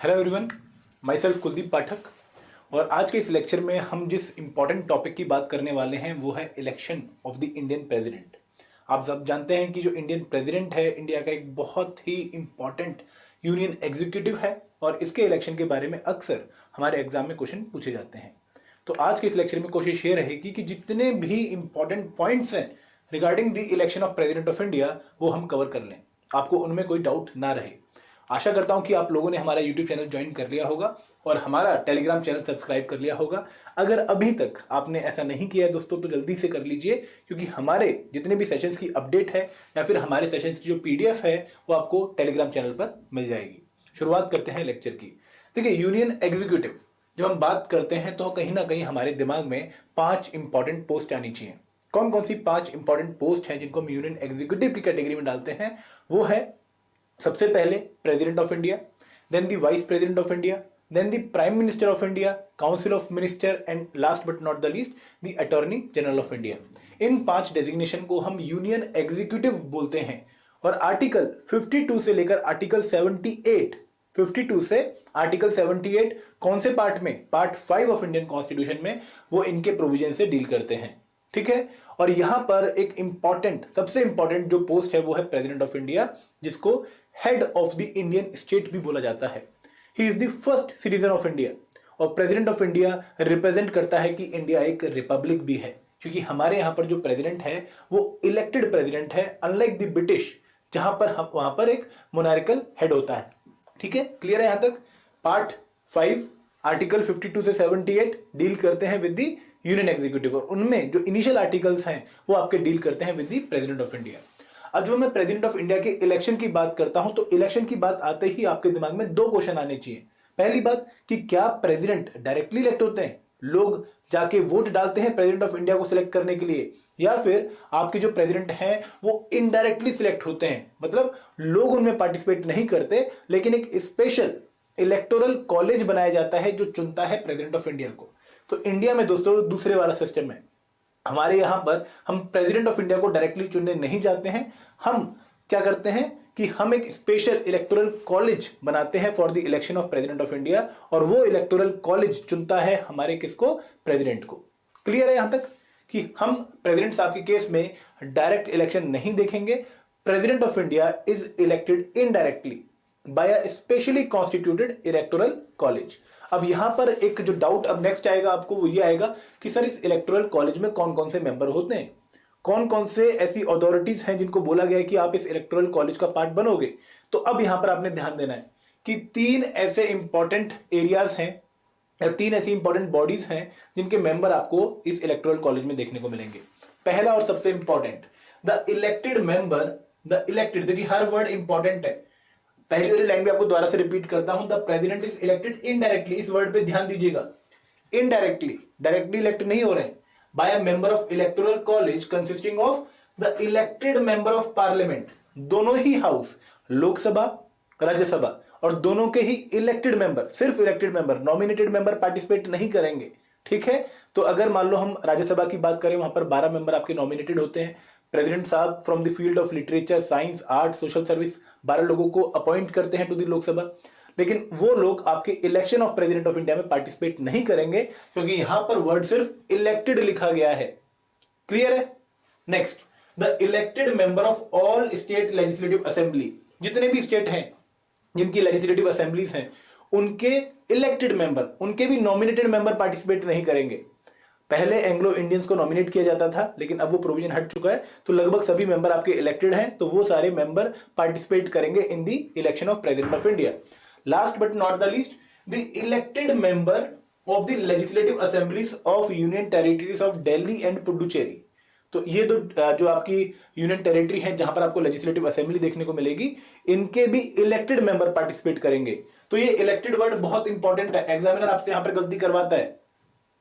Hello everyone, myself Kuldeep Pathak. और आज के इस लेक्चर में हम जिस इम्पॉर्टेंट टॉपिक की बात करने वाले हैं वो है election of the Indian president. आप सब जानते हैं कि जो इंडियन प्रेसिडेंट है इंडिया का एक बहुत ही इम्पॉर्टेंट यूनियन एग्जीक्यूटिव है और इसके इलेक्शन के बारे में अक्सर हमारे एग्जाम में क्वेश्चन पूछे जाते हैं। तो आज के इस लेक्चर में कोशिश ये रहेगी कि जितने भी इंपॉर्टेंट पॉइंट्स हैं regarding the election of president of India वो हम कवर कर लें, आपको उनमें कोई डाउट ना रहे। आशा करता हूं कि आप लोगों ने हमारा यूट्यूब चैनल ज्वाइन कर लिया होगा और हमारा टेलीग्राम चैनल सब्सक्राइब कर लिया होगा। अगर अभी तक आपने ऐसा नहीं किया है दोस्तों तो जल्दी से कर लीजिए, क्योंकि हमारे जितने भी सेशंस की अपडेट है या फिर हमारे सेशंस की जो पीडीएफ है वो आपको टेलीग्राम चैनल पर मिल जाएगी। शुरुआत करते हैं लेक्चर की। देखिए, यूनियन एग्जीक्यूटिव जब हम बात करते हैं तो कहीं ना कहीं हमारे दिमाग में 5 इंपॉर्टेंट पोस्ट आनी चाहिए। कौन कौन सी 5 इंपॉर्टेंट पोस्ट हैं जिनको हम यूनियन एग्जीक्यूटिव की कैटेगरी में डालते हैं? वो है सबसे पहले president of India, then the vice president of India, then the prime minister of India, council of minister and last but not the least the attorney general of India. इन 5 designation को हम यूनियन एग्जीक्यूटिव बोलते हैं। और article 52 से लेकर article 78, 52 से article 78 कौन से पार्ट में? पार्ट 5 ऑफ इंडियन कॉन्स्टिट्यूशन में वो इनके प्रोविजन से डील करते हैं। ठीक है। और यहां पर एक इंपॉर्टेंट, सबसे इंपॉर्टेंट जो पोस्ट है वो है प्रेसिडेंट ऑफ इंडिया, जिसको head of the Indian state भी बोला जाता है। He is the first citizen of India. और प्रेसिडेंट ऑफ इंडिया रिप्रेजेंट करता है कि इंडिया एक रिपब्लिक भी है, क्योंकि हमारे यहां पर जो प्रेसिडेंट है वो इलेक्टेड प्रेसिडेंट है, अनलाइक द ब्रिटिश जहां पर वहां पर एक मोनार्कल हेड होता है। ठीक है, क्लियर है यहां तक? पार्ट 5 आर्टिकल 52 से 78 डील करते हैं विद द यूनियन एग्जीक्यूटिव, और उनमें जो इनिशियल आर्टिकल्स हैं वो आपके डील करते हैं with the president of India. अब जब मैं प्रेसिडेंट ऑफ इंडिया के इलेक्शन की बात करता हूं तो इलेक्शन की बात आते ही आपके दिमाग में 2 क्वेश्चन आने चाहिए। पहली बात कि क्या प्रेसिडेंट डायरेक्टली इलेक्ट होते हैं, लोग जाके वोट डालते हैं प्रेसिडेंट ऑफ इंडिया को सिलेक्ट करने के लिए, या फिर आपके जो प्रेसिडेंट हैं वो इनडायरेक्टली सिलेक्ट होते हैं, मतलब लोग उनमें पार्टिसिपेट नहीं करते लेकिन एक स्पेशल इलेक्टोरल कॉलेज बनाया जाता है जो चुनता है प्रेसिडेंट ऑफ इंडिया को। तो इंडिया में दोस्तों दूसरे वाला सिस्टम है। हमारे यहां पर हम प्रेसिडेंट ऑफ इंडिया को डायरेक्टली चुनने नहीं जाते हैं, हम क्या करते हैं कि हम एक स्पेशल इलेक्टोरल कॉलेज बनाते हैं for the election of president of India, और वो इलेक्टोरल कॉलेज चुनता है हमारे किसको? प्रेसिडेंट को। क्लियर है यहां तक कि हम प्रेसिडेंट साहब के केस में डायरेक्ट इलेक्शन नहीं देखेंगे। President of India is elected indirectly bye a specially constituted electoral college. अब यहां पर एक जो डाउट अब नेक्स्ट आएगा आपको वो ये आएगा कि सर इस इलेक्टोरल कॉलेज में कौन कौन से मेंबर होते हैं, कौन कौन से ऐसी अथॉरिटीज हैं जिनको बोला गया है कि आप इस इलेक्टोरल कॉलेज का पार्ट बनोगे। तो अब यहां पर आपने ध्यान देना है कि 3 ऐसे इंपॉर्टेंट एरियाज हैं या 3 ऐसी इंपॉर्टेंट बॉडीज हैं जिनके मेंबर आपको इस इलेक्टोरल कॉलेज में देखने को मिलेंगे। पहला और सबसे important, the elected member, the elected, देखिए हर वर्ड इंपॉर्टेंट है। पहली वाली लाइन में आपको दोबारा से रिपीट करता हूं, the president is elected indirectly. इस वर्ड पे ध्यान दीजिएगा, इनडायरेक्टली, डायरेक्टली इलेक्ट नहीं हो रहे हैं। By a member of electoral college consisting of the elected member of parliament, दोनों ही हाउस, लोकसभा राज्यसभा, और दोनों के ही इलेक्टेड मेंबर, सिर्फ elected member, nominated member participate नहीं करेंगे। ठीक है, तो अगर मान लो हम राज्यसभा की बात करें, वहां पर 12 मेंबर आपके नॉमिनेटेड होते हैं। प्रेसिडेंट साहब from the field of literature, science, art, social service 12 लोगों को अपॉइंट करते हैं टू द लोकसभा, लेकिन वो लोग आपके election of president of India में पार्टिसिपेट नहीं करेंगे क्योंकि यहां पर वर्ड सिर्फ इलेक्टेड लिखा गया है। क्लियर है? Next, the elected member of all state legislative assembly, जितने भी स्टेट हैं जिनकी लेजिस्लेटिव असेंबलीज हैं उनके इलेक्टेड मेंबर, उनके भी नॉमिनेटेड मेंबर पार्टिसिपेट नहीं करेंगे। पहले एंग्लो इंडियंस को नॉमिनेट किया जाता था लेकिन अब वो प्रोविजन हट चुका है, तो लगभग सभी मेंबर आपके इलेक्टेड हैं, तो वो सारे मेंबर पार्टिसिपेट करेंगे in the election of president of India. Last but not the least, the elected member of the legislative assemblies of union territories of Delhi and Puducherry. तो ये जो आपकी यूनियन टेरिटरी है जहां पर आपको लेजिस्लेटिव असेंबली देखने को मिलेगी, इनके भी इलेक्टेड मेंबर पार्टिसिपेट करेंगे। तो ये इलेक्टेड वर्ड बहुत इंपॉर्टेंट है, एग्जामिनर आपसे यहां पर गलती करवाता है,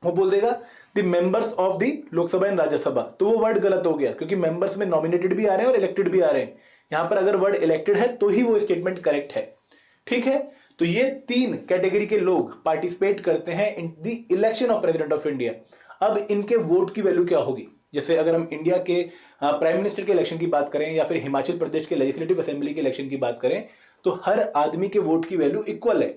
वो बोल देगा the members of the Lok Sabha and Rajya Sabha, तो वो वर्ड गलत हो गया क्योंकि मेंबर्स में नॉमिनेटेड भी आ रहे हैं और इलेक्टेड भी आ रहे हैं। यहां पर अगर वर्ड इलेक्टेड है तो ही वो स्टेटमेंट करेक्ट है। ठीक है, तो ये 3 कैटेगरी के लोग पार्टिसिपेट करते हैं in the election of president of India. अब इनके वोट की वैल्यू क्या होगी? जैसे अगर हम इंडिया के प्राइम मिनिस्टर के इलेक्शन की बात करें या फिर हिमाचल प्रदेश के लेजिस्लेटिव असेंबली के इलेक्शन की बात करें, तो हर आदमी के वोट की वैल्यू इक्वल है।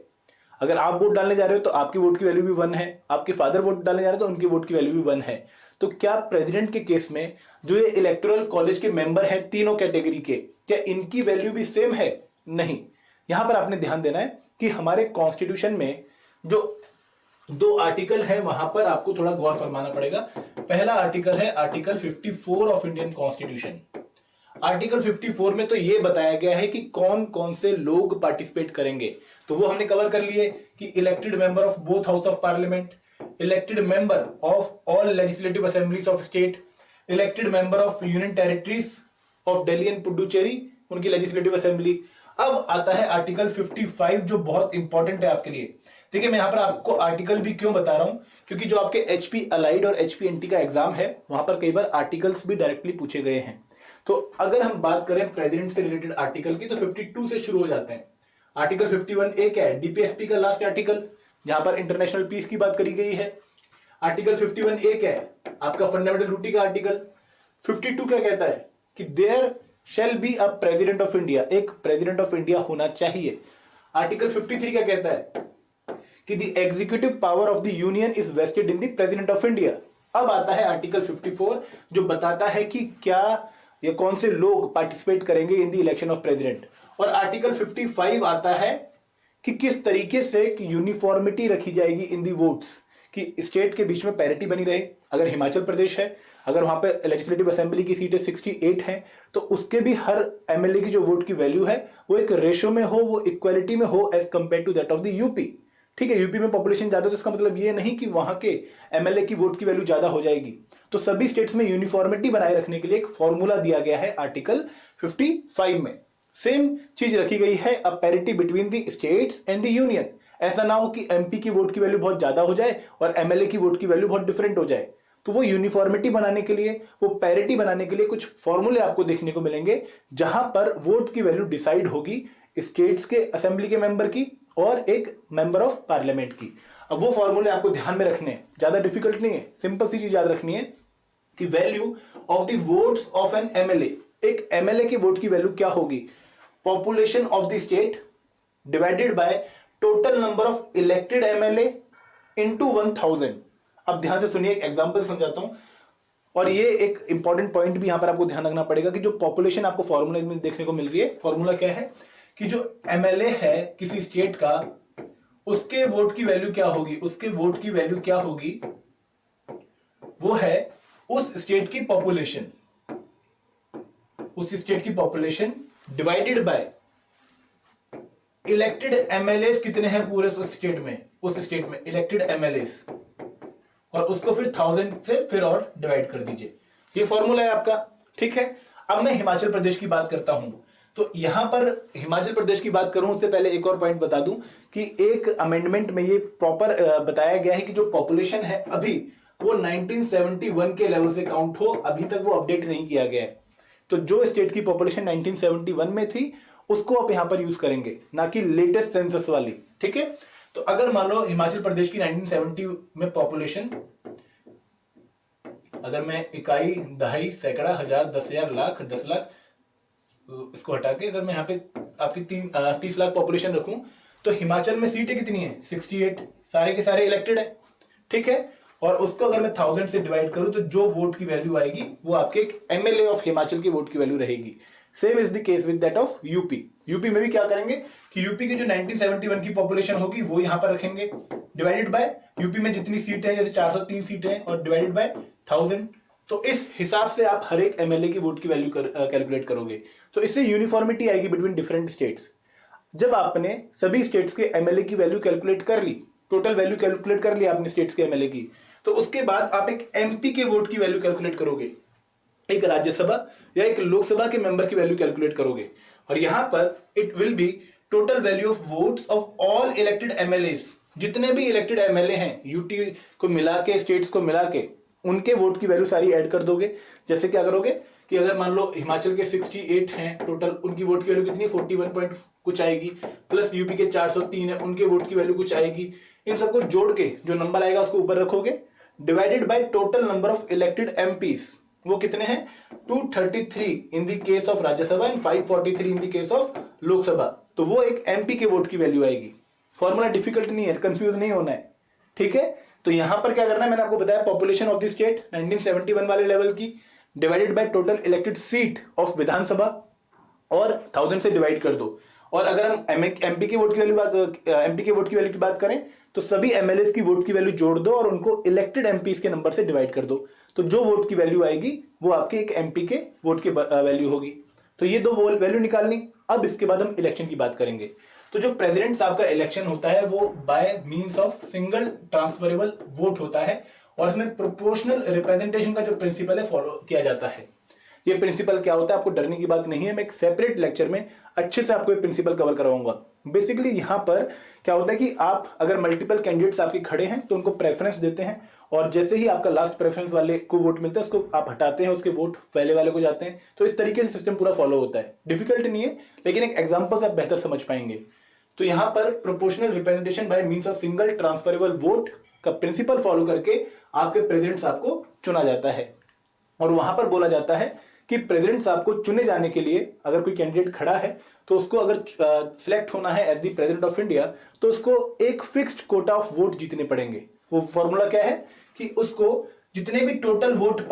अगर आप वोट डालने जा रहे हो तो आपकी वोट की वैल्यू भी 1 है, आपके फादर वोट डालने जा रहे हो तो उनकी वोट की वैल्यू भी 1 है। तो क्या प्रेसिडेंट के केस में जो ये इलेक्टोरल कॉलेज के मेंबर हैं तीनों कैटेगरी के, क्या इनकी वैल्यू भी सेम है? नहीं। यहां पर आपने ध्यान देना है कि हमारे कॉन्स्टिट्यूशन में जो 2 आर्टिकल है वहां पर आपको थोड़ा गौर फरमाना पड़ेगा। पहला आर्टिकल है article 54 of Indian constitution. Article 54 में तो ये बताया गया है कि कौन कौन से लोग पार्टिसिपेट करेंगे। तो वो हमने कवर कर लिए कि elected member of both house of parliament, elected member of all legislative assemblies of state, elected member of union territories of Delhi and Puducherry, उनकी लेजिस्लेटिव असेंबली। अब आता है आर्टिकल 55 जो बहुत इंपॉर्टेंट है आपके लिए। देखिए मैं यहां पर आपको आर्टिकल भी क्यों बता रहा हूं, क्योंकि जो आपके एचपी अलाइड और एचपी एनटी का एग्जाम है वहां पर कई बार आर्टिकल्स भी डायरेक्टली पूछे गए हैं। तो अगर हम बात करें प्रेसिडेंट से रिलेटेड आर्टिकल की तो 52 से शुरू हो जाते हैं। आर्टिकल 51 ए क्या है? डीपीएसपी का लास्ट आर्टिकल, जहां पर इंटरनेशनल पीस की बात करी गई है। आर्टिकल 51 ए क्या है? आपका फंडामेंटल ड्यूटी का आर्टिकल। 52 क्या कहता है कि there shall be a president of India, एक प्रेसिडेंट ऑफ इंडिया होना चाहिए। आर्टिकल 53 क्या कहता है कि the executive power of the union is vested in the president of India. अब आता है आर्टिकल 54 जो बताता है कि क्या या कौन से लोग पार्टिसिपेट करेंगे in the election of president. और आर्टिकल 55 आता है कि किस तरीके से यूनिफॉर्मिटी रखी जाएगी इन दी वोट्स, कि स्टेट के बीच में पैरिटी बनी रहे। अगर हिमाचल प्रदेश है, अगर वहां पे लेजिस्लेटिव असेंबली की सीटें 68 हैं तो उसके भी हर एमएलए की जो वोट की वैल्यू है वो एक रेशो में हो, वो इक्वालिटी में हो as compare to that of the UP. ठीक है, यूपी में पॉपुलेशन ज्यादा तो इसका मतलब ये नहीं कि वहां के एमएलए की वोट की वैल्यू ज्यादा हो जाएगी। तो सभी स्टेट्स में यूनिफॉर्मिटी बनाए रखने के लिए एक फॉर्मूला दिया गया है आर्टिकल 55 में। सेम चीज रखी गई है, a parity between the states and the union. ऐसा ना हो कि एमपी की वोट की वैल्यू बहुत ज्यादा हो जाए और एमएलए की वोट की वैल्यू बहुत डिफरेंट हो जाए। तो वो यूनिफॉर्मिटी बनाने के लिए, वो पैरिटी बनाने के लिए कुछ फॉर्मूले आपको देखने को मिलेंगे जहां पर वोट की वैल्यू डिसाइड होगी स्टेट्स के असेंबली के मेंबर की और एक मेंबर ऑफ पार्लियामेंट की। अब वो फॉर्मूले आपको ध्यान में रखने हैं, ज्यादा डिफिकल्ट नहीं है, सिंपल सी चीज याद रखनी है कि value of the votes of N MLA, एक एमएलए की वोट की वैल्यू क्या होगी? Population of the state divided by total number of elected MLA into 1000। अब ध्यान से सुनिए, एक एग्जांपल समझाता हूं। और ये एक इंपॉर्टेंट पॉइंट भी यहां पर आपको ध्यान रखना पड़ेगा कि जो पॉपुलेशन आपको फॉर्मूला में देखने को मिल रही है, फॉर्मूला क्या है कि जो एमएलए है किसी स्टेट का, उसके वोट की वैल्यू क्या होगी? उसके वोट की वैल्यू क्या होगी? वो है उस स्टेट की पॉपुलेशन, उस स्टेट की population divided by elected MLA कितने हैं पूरे उस स्टेट में, उस स्टेट में इलेक्टेड एमएलए, और उसको फिर 1000 से फिर और डिवाइड कर दीजिए। ये फॉर्मूला है आपका। ठीक है, अब मैं हिमाचल प्रदेश की बात करता हूं। तो यहां पर हिमाचल प्रदेश की बात करूं उससे पहले एक और पॉइंट बता दूं कि एक अमेंडमेंट में ये प्रॉपर बताया गया है कि जो पॉपुलेशन है अभी वो 1971 के लेवल से काउंट हो, अभी तक वो अपडेट नहीं किया गया है। तो जो स्टेट की पॉपुलेशन 1971 में थी उसको आप यहां पर यूज करेंगे, ना कि लेटेस्ट सेंसस वाली। ठीक है, तो अगर मान लो हिमाचल प्रदेश की 1970 में पॉपुलेशन, अगर मैं इकाई, दहाई, सैकड़ा, हजार, 10,000, लाख, 10 लाख इसको हटा के अगर मैं यहाँ पे आपकी 30 लाख पॉपुलेशन रखूं तो हिमाचल में सीटें कितनी है? 68, सारे के सारे इलेक्टेड है। ठीक है, और उसको अगर मैं 1000 से डिवाइड करूं तो जो वोट की वैल्यू आएगी वो आपके एक एमएलए ऑफ हिमाचल की वोट की वैल्यू रहेगी। Same is the case with that of UP. UP में भी क्या करेंगे कि यूपी की जो 1971 की पॉपुलेशन होगी वो यहां पर रखेंगे, डिवाइडेड बाय यूपी में जितनी सीटें हैं, जैसे 403 सीटें हैं, और डिवाइडेड बाय 1000। तो इस हिसाब से आप हर एक एमएलए की वोट की वैल्यू कैलकुलेट करोगे। तो इससे यूनिफॉर्मिटी आएगी बिटवीन डिफरेंट स्टेट्स। जब आपने सभी स्टेट्स के एमएलए की वैल्यू कैलकुलेट कर ली, टोटल वैल्यू कैलकुलेट कर ली आपने स्टेट्स के एमएलए की, तो उसके बाद आप एक एमपी के वोट की वैल्यू कैलकुलेट करोगे, एक राज्यसभा या एक लोकसभा के मेंबर की वैल्यू कैलकुलेट करोगे। और यहां पर it will be total value of votes of all elected MLA, जितने भी इलेक्टेड एमएलए हैं यूटी को मिला के, स्टेट्स को मिला के, उनके वोट की वैल्यू सारी ऐड कर दोगे। जैसे क्या करोगे कि अगर मान लो हिमाचल के 68 हैं टोटल, उनकी वोट की वैल्यू कितनी, 41 पॉइंट कुछ आएगी, प्लस यूपी के 403 है, उनके वोट की वैल्यू कुछ आएगी। इन सबको जोड़ के जो नंबर आएगा उसको ऊपर रखोगे, divided by total number of elected MPs, वो कितने हैं? 233 in the case of Rajya Sabha and 543 in the case of Lok Sabha. तो वो एक एमपी के वोट की वैल्यू आएगी। फॉर्मूला डिफिकल्ट नहीं है, कंफ्यूज नहीं होना है, ठीक है। तो यहां पर क्या करना है, मैंने आपको बताया पॉपुलेशन ऑफ द स्टेट 1971 वाले लेवल की divided by total elected seat of Vidhansabha और 1000 से डिवाइड कर दो। और अगर हम एमपी के वोट की वैल्यू की बात करें तो सभी एमएलए की वोट की वैल्यू जोड़ दो और उनको इलेक्टेड एमपीज के नंबर से डिवाइड कर दो। तो जो वोट की वैल्यू आएगी वो आपके एक एमपी के वोट की वैल्यू होगी। तो ये दो वैल्यू निकालनी। अब इसके बाद हम इलेक्शन की बात करेंगे। तो जो प्रेसिडेंट साहब का इलेक्शन होता है वो by means of single transferable vote होता है और इसमें प्रोपोर्शनल रिप्रेजेंटेशन का जो प्रिंसिपल है फॉलो किया जाता है। ये प्रिंसिपल क्या होता है आपको डरने की बात नहीं है, मैं एक सेपरेट लेक्चर में अच्छे से आपको ये प्रिंसिपल कवर करवाऊंगा। बेसिकली यहाँ पर क्या होता है कि आप अगर मल्टीपल कैंडिडेट्स आपके खड़े हैं तो उनको प्रेफरेंस देते हैं और जैसे ही आपका लास्ट प्रेफरेंस वाले को वोट मिलता है उसको आप हटाते हैं, उसके वोट पहले वाले को जाते हैं। तो इस तरीके से सिस्टम पूरा फॉलो होता है। डिफिकल्ट नहीं है लेकिन एक एग्जाम्पल से आप बेहतर समझ पाएंगे। तो यहाँ पर proportional representation by means of single transferable vote का प्रिंसिपल फॉलो करके आपके प्रेसिडेंट साहब को चुना जाता है। और वहां पर बोला जाता है कि प्रेसिडेंट साहब को चुने जाने के लिए अगर कोई कैंडिडेट खड़ा है तो उसको अगर सिलेक्ट होना है as the president of India तो उसको एक फिक्स्ड कोटा ऑफ वोट जीतने पड़ेंगे। वो फॉर्मूला क्या है कि उसको जितने भी टोटल वोट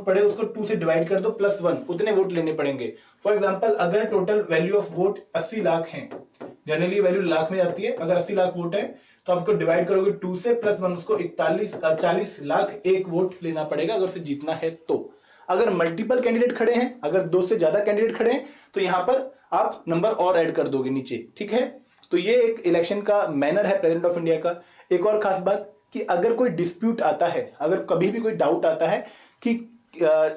पड़े उसको 2 से डिवाइड कर दो +1, उतने वोट लेने पड़ेंगे। फॉर एग्जांपल अगर total value of vote 80 lakh है, जनरली वैल्यू लाख में जाती है, अगर 80 लाख वोट है तो आपको डिवाइड करोगे 2 से +1 उसको 40 लाख एक वोट लेना पड़ेगा अगर उसे जीतना है। तो अगर मल्टीपल कैंडिडेट खड़े हैं, अगर 2 से ज्यादा कैंडिडेट खड़े हैं तो यहां पर आप नंबर और ऐड कर दोगे नीचे, ठीक है। तो ये एक इलेक्शन का मैनर है प्रेसिडेंट ऑफ इंडिया का। एक और खास बात कि अगर कोई डिस्प्यूट आता है, अगर कभी भी कोई डाउट आता है कि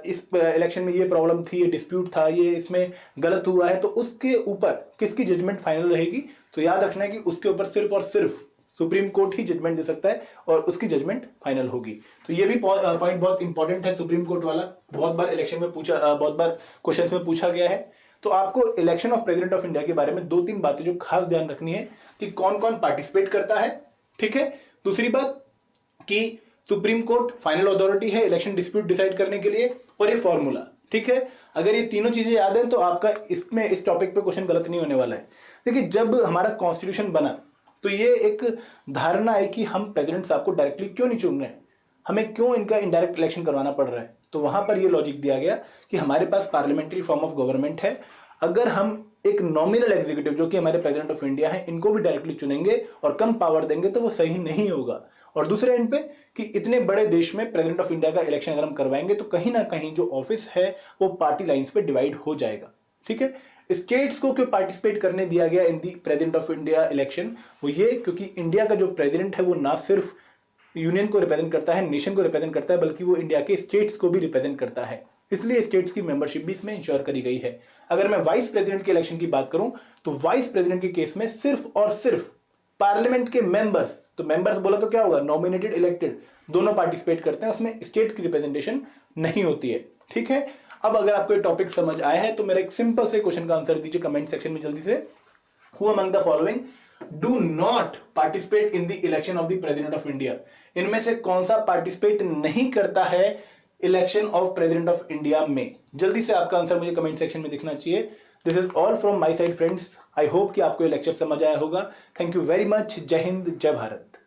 इस इलेक्शन में ये प्रॉब्लम थी, ये डिस्प्यूट था, ये इसमें गलत हुआ है, तो उसके ऊपर किसकी जजमेंट फाइनल रहेगी, तो याद रखना है कि उसके ऊपर सिर्फ और सिर्फ सुप्रीम कोर्ट ही जजमेंट दे सकता है और उसकी जजमेंट फाइनल होगी। तो ये भी पॉइंट बहुत इंपॉर्टेंट है, सुप्रीम कोर्ट वाला बहुत बार इलेक्शन में बहुत बार क्वेश्चंस में पूछा गया है। तो आपको election of president of India के बारे में 2-3 बातें जो खास ध्यान रखनी है कि कौन कौन पार्टिसिपेट करता है, ठीक है। दूसरी बात कि सुप्रीम कोर्ट फाइनल अथॉरिटी है इलेक्शन डिस्प्यूट डिसाइड करने के लिए, और ये फॉर्मूला, ठीक है। अगर ये तीनों चीजें याद है तो आपका इसमें इस टॉपिक पे क्वेश्चन गलत नहीं होने वाला है। देखिए जब हमारा कॉन्स्टिट्यूशन बना तो ये एक धारणा है कि हम प्रेसिडेंट साहब को डायरेक्टली क्यों नहीं चुन रहे हैं, हमें क्यों इनका इनडायरेक्ट इलेक्शन करवाना पड़ रहा है। तो वहां पर ये लॉजिक दिया गया कि हमारे पास पार्लियामेंट्री फॉर्म ऑफ गवर्नमेंट है, अगर हम एक नॉमिनल एग्जीक्यूटिव जो कि हमारे प्रेसिडेंट ऑफ इंडिया है इनको भी डायरेक्टली चुनेंगे और कम पावर देंगे तो वो सही नहीं होगा। और दूसरे एंड पे कि इतने बड़े देश में प्रेसिडेंट ऑफ इंडिया का इलेक्शन अगर हम करवाएंगे तो कहीं ना कहीं जो ऑफिस है वो पार्टी लाइंस पे डिवाइड हो जाएगा, ठीक है। स्टेट्स को क्यों पार्टिसिपेट करने दिया गया in the president of India election, वो ये क्योंकि इंडिया का जो प्रेसिडेंट है वो ना सिर्फ यूनियन को रिप्रेजेंट करता है, नेशन को रिप्रेजेंट करता है, बल्कि वो इंडिया के स्टेट्स को भी रिप्रेजेंट करता है, इसलिए स्टेट्स की मेंबरशिप भी इसमें इंश्योर करी गई है। अगर मैं वाइस प्रेसिडेंट के इलेक्शन की बात करूं तो वाइस प्रेसिडेंट के केस में सिर्फ और सिर्फ पार्लियामेंट के मेंबर्स, तो मेंबर्स बोला तो क्या होगा, नॉमिनेटेड इलेक्टेड, दोनों पार्टिसिपेट करते हैं, उसमें स्टेट की रिप्रेजेंटेशन नहीं होती है, ठीक है। अब अगर आपको ये टॉपिक समझ आया है तो मेरा एक सिंपल से क्वेश्चन का आंसर दीजिए कमेंट सेक्शन में जल्दी से। Who among the following do not participate in the election of the president of India, इनमें से कौन सा पार्टिसिपेट नहीं करता है election of president of India में। जल्दी से आपका आंसर मुझे कमेंट सेक्शन में दिखना चाहिए। This is all from my side friends, I hope कि आपको ये लेक्चर समझ आया होगा। Thank you very much. जय हिंद, जय भारत।